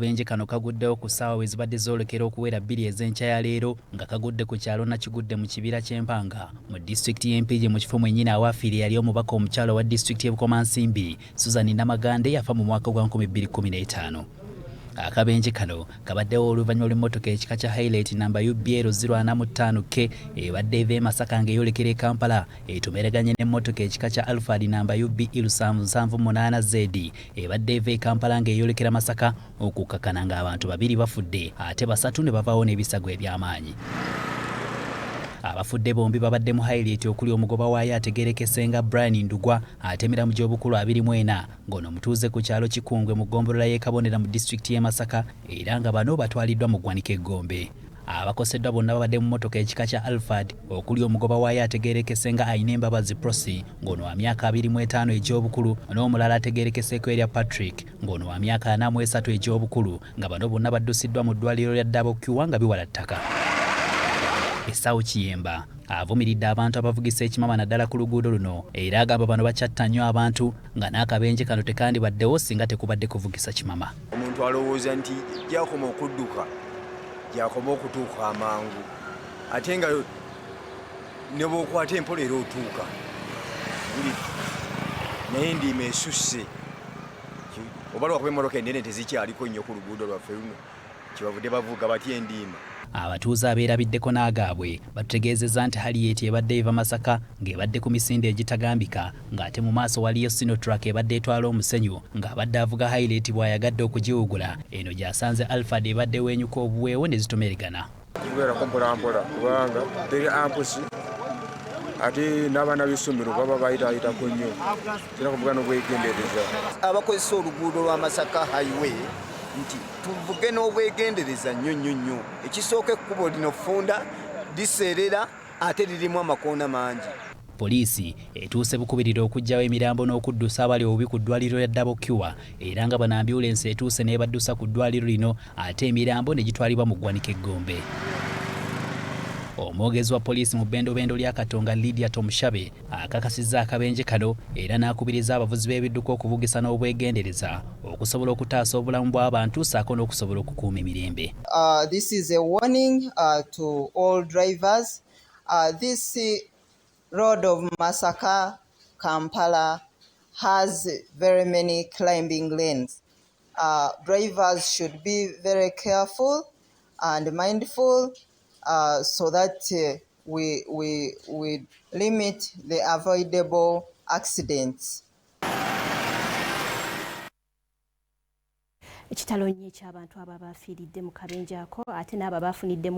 Akabenje kano kaguddewo ku ssaawa we zibadde zoolekera okuwera 2 ez'enkya ya leero nga kagudde ku kyalo Nakigudde mu kibira ky'Empanga mu disitulikiti y'Empigi mu kifo mwennyini Awaafiira yali omubaka omukyala wa disitulikiti y'e Bukomansimbi Suzan Namaganda yafa mu mwaka gwa 2015. Akabenje kano kabaddewo oluvannyuma lw'emmotoka ekika kya Highlight namba UBL 045K ebadde eva e Masaka ng'eyolekera e Kampala etumeraganye n'emmotoka ekika kya Alphard namba UBL 778Z ebadde eva e Kampala ng'eyolekera Masaka okukakana ng'abantu 2 bafudde ate 3 ne bavaawo n'ebisago eby'amaanyi. Abafudde bombi babadde mu Highlight okuli omugoba waayo ategeerekese nga Brian Ndugwa ate emiramu gy'obukulu 24 ng'ono mutuuze ku kyalo Kikungwe mu ggombolola y'e Kabonera mu disitulikiti y'e Masaka era nga bano batwaliddwa mu ggwanika eggombe. Abakoseddwa bonna babadde mu mmotoka ekika kya Alphard okuli omugoba waayo ategeerekese nga Ayine Mbabazi Prosi ng'ono wa myaka 25 egy'obukulu n'omulala ategeerekeseeko erya Patrick ng'ono wa myaka 43 egy'obukulu nga bano bonna baddusiddwa mu ddwaliro lya Dabokiwa nga biwala ttaka. Esawu Kiyemba avumiridde abantu abavugisa ekimama naddala ku luguudo luno era agamba bano bakyatta nnyo abantu nga n'akabenje kano tekandibaddewo singa tekubadde kuvugisa kimama. Omuntu alowooza nti gyakoma okudduka gyakoma okutuuka amangu ate nga ne bw'okwata empola era otuuka naye ndiima esusse oba lwakuba emmotoka ennene tezikyaliko nnyo ku luguudo lwaffe luno kyebavudde bavuga batya endiima. Abatuuze abeerabiddeko n'agaabwe batutegeezezza nti Highlight ebadde eva Masaka ng'ebadde ku misinde egitagambika ng'ate mu maaso waliyo Sinotruck ebadde etwala omusenyu ng'abadde avuga Highlight bw'ayagadde okugiwugula eno gy'asanze Alphard ebadde wenyuka obuweewo ne zitomeregana. Kibeerako mpolampola kubanga teri ampusi ate n'abaana b'essomero baba bayitaayitako nnyo kira kuvuga n'obwegendereza. Abakozesa oluguudo lwa Masaka Highway nti tuvuge n'obwegendereza nnyo. Ekisooka ekkubo lino ffunda liseerera ate lirimu amakoona mangi. Poliisi etuuse bukubirira okuggyawo emirambo n'okuddusa abali obubi ku ddwaliro lya Dabokiwa era nga bano ambyulensi etuuse n'ebaddusa ku ddwaliro lino ate emirambo ne gitwalibwa mu ggwanika eggombe. Omwogezi wa poliisi mu bbendobendo lya Katonga Lydia Tomushabe akakasizza akabenje kano era n'akubiriza abavuzi b'ebidduka okuvugisa n'obwegendereza okusobola okutaasa obulamu bw'abantu ssaako n'okusobola okukuuma emirembe. This is a warning to all drivers. This road of Masaka, Kampala has very many climbing lanes. Drivers should be very careful and mindful so that we limit the avoidable accidents. Ekitalo nnyo eky'abantu abo abafiiridde mu kabenje ako ate n'abo abafuniddemu